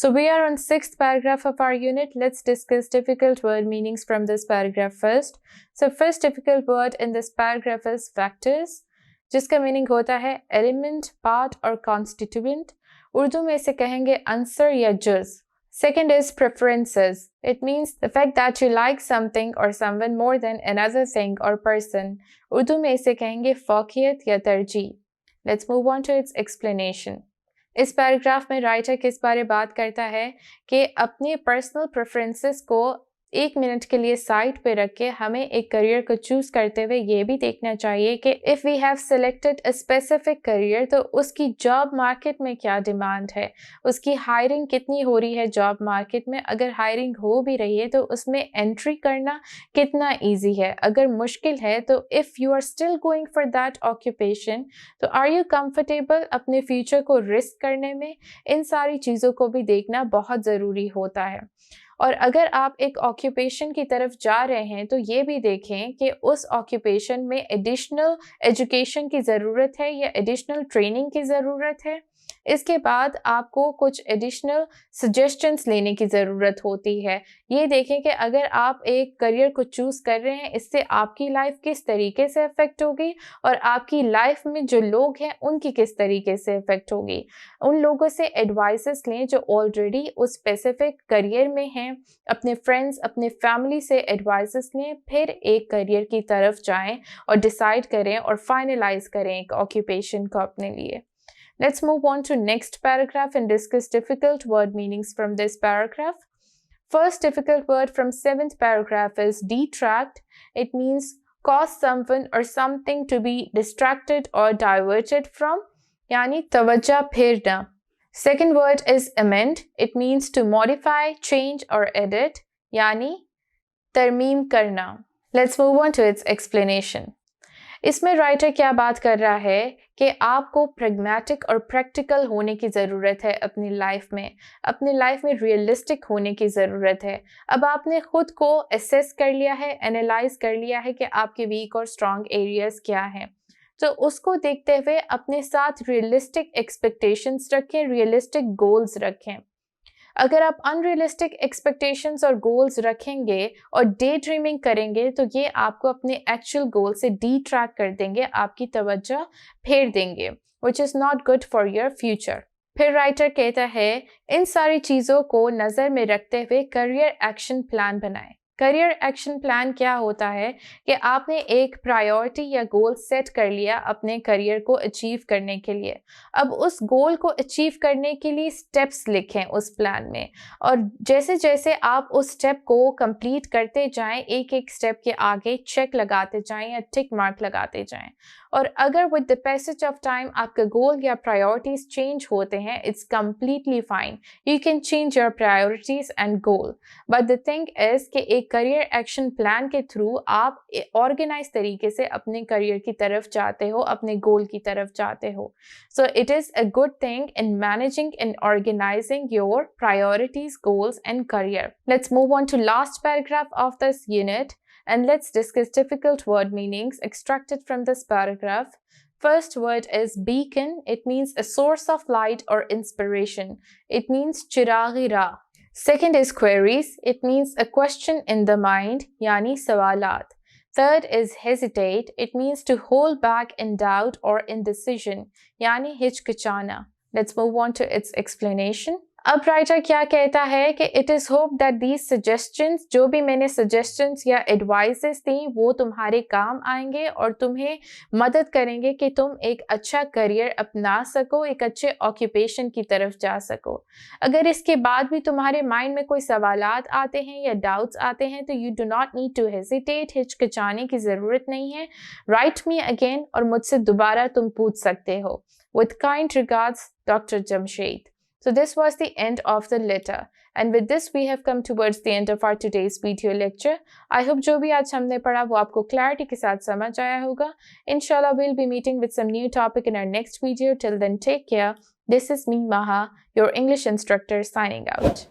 So we are on 6th paragraph of our unit. Let's discuss difficult word meanings from this paragraph first. So first difficult word in this paragraph is factors, जिसका meaning होता है element, part और constituent. Urdu में इसे कहेंगे अंसर या जुज. Second is preferences. It means the fact that you like something or someone more than another thing or person. Urdu में इसे कहेंगे फौकियत या तरजीह. Let's move on to its explanation. इस पैराग्राफ में राइटर किस बारे बात करता है कि अपने पर्सनल प्रेफरेंसेस को 1 मिनट के लिए साइड पे रख के हमें एक करियर को चूज करते हुए ये भी देखना चाहिए कि if we have selected a specific career तो उसकी जॉब मार्केट में क्या डिमांड है, उसकी हायरिंग कितनी हो रही है जॉब मार्केट में. अगर हायरिंग हो भी रही है तो उसमें एंट्री करना कितना ईजी है. अगर मुश्किल है तो if you are still going for that occupation तो आर यू कंफर्टेबल अपने फ्यूचर को रिस्क करने में. इन सारी चीज़ों को भी देखना बहुत ज़रूरी होता है. और अगर आप एक ऑक्यूपेशन की तरफ जा रहे हैं तो ये भी देखें कि उस ऑक्यूपेशन में एडिशनल एजुकेशन की ज़रूरत है या एडिशनल ट्रेनिंग की ज़रूरत है. इसके बाद आपको कुछ एडिशनल सजेशंस लेने की ज़रूरत होती है. ये देखें कि अगर आप एक करियर को चूज़ कर रहे हैं इससे आपकी लाइफ किस तरीके से अफेक्ट होगी और आपकी लाइफ में जो लोग हैं उनकी किस तरीके से अफेक्ट होगी. उन लोगों से एडवाइसेस लें जो ऑलरेडी उस स्पेसिफिक करियर में हैं. अपने फ्रेंड्स, अपने फैमिली से एडवाइसेस लें, फिर एक करियर की तरफ जाएं और डिसाइड करें और फाइनलाइज करें एक ऑक्यूपेशन को अपने लिए. Let's move on to next paragraph and discuss difficult word meanings from this paragraph. First difficult word from 7th paragraph is detract. It means cause someone or something to be distracted or diverted from, यानी तवज्जो फेरना. Second word is amend. It means to modify, change or edit, यानी तरमीम करना. Let's move on to its explanation. इसमें writer क्या बात कर रहा है कि आपको प्रैग्मेटिक और प्रैक्टिकल होने की ज़रूरत है अपनी लाइफ में. अपनी लाइफ में रियलिस्टिक होने की ज़रूरत है. अब आपने ख़ुद को असेस कर लिया है, एनालाइज कर लिया है कि आपके वीक और स्ट्रॉन्ग एरियाज़ क्या हैं. तो उसको देखते हुए अपने साथ रियलिस्टिक एक्सपेक्टेशंस रखें, रियलिस्टिक गोल्स रखें. अगर आप अनरियलिस्टिक एक्सपेक्टेशंस और गोल्स रखेंगे और डे ड्रीमिंग करेंगे तो ये आपको अपने एक्चुअल गोल से डिट्रैक्ट कर देंगे, आपकी तवज्जो फेर देंगे, which is not good for your future. फिर राइटर कहता है इन सारी चीज़ों को नज़र में रखते हुए करियर एक्शन प्लान बनाएं. करियर एक्शन प्लान क्या होता है कि आपने एक प्रायोरिटी या गोल सेट कर लिया अपने करियर को अचीव करने के लिए. अब उस गोल को अचीव करने के लिए स्टेप्स लिखें उस प्लान में और जैसे जैसे आप उस स्टेप को कंप्लीट करते जाएं एक एक स्टेप के आगे चेक लगाते जाएं या टिक मार्क लगाते जाएं. और अगर with the passage of time आपका गोल या प्रायोरिटीज़ चेंज होते हैं it's completely fine. You can change your priorities and goal. But the thing is कि एक करियर एक्शन प्लान के थ्रू आप ऑर्गेनाइज तरीके से अपने करियर की तरफ जाते हो, अपने गोल की तरफ जाते हो. So it is a good thing in managing and organising your priorities, goals and career. Let's move on to last paragraph of this unit. And let's discuss difficult word meanings extracted from this paragraph. First word is beacon. It means a source of light or inspiration. It means chiraghi rah. Second is queries. It means a question in the mind, yani sawalat. Third is hesitate. It means to hold back in doubt or indecision, yani hichkichana. Let's move on to its explanation. अब writer क्या कहता है कि it is hope that these suggestions, जो भी मैंने suggestions या advices दी वो तुम्हारे काम आएंगे और तुम्हें मदद करेंगे कि तुम एक अच्छा करियर अपना सको, एक अच्छे ऑक्यूपेशन की तरफ जा सको. अगर इसके बाद भी तुम्हारे माइंड में कोई सवालात आते हैं या डाउट्स आते हैं तो you do not need to hesitate. हिचकिचाने की ज़रूरत नहीं है. राइट मी अगेन और मुझसे दोबारा तुम पूछ सकते हो. With kind regards, doctor Jamshed. So this was the end of the letter, and with this we have come towards the end of our today's video lecture. I hope जो भी आज हमने पढ़ा वो आपको clarity के साथ समझ आया होगा. Inshallah we'll be meeting with some new topic in our next video. Till then, take care. This is me, Maha, your English instructor, signing out.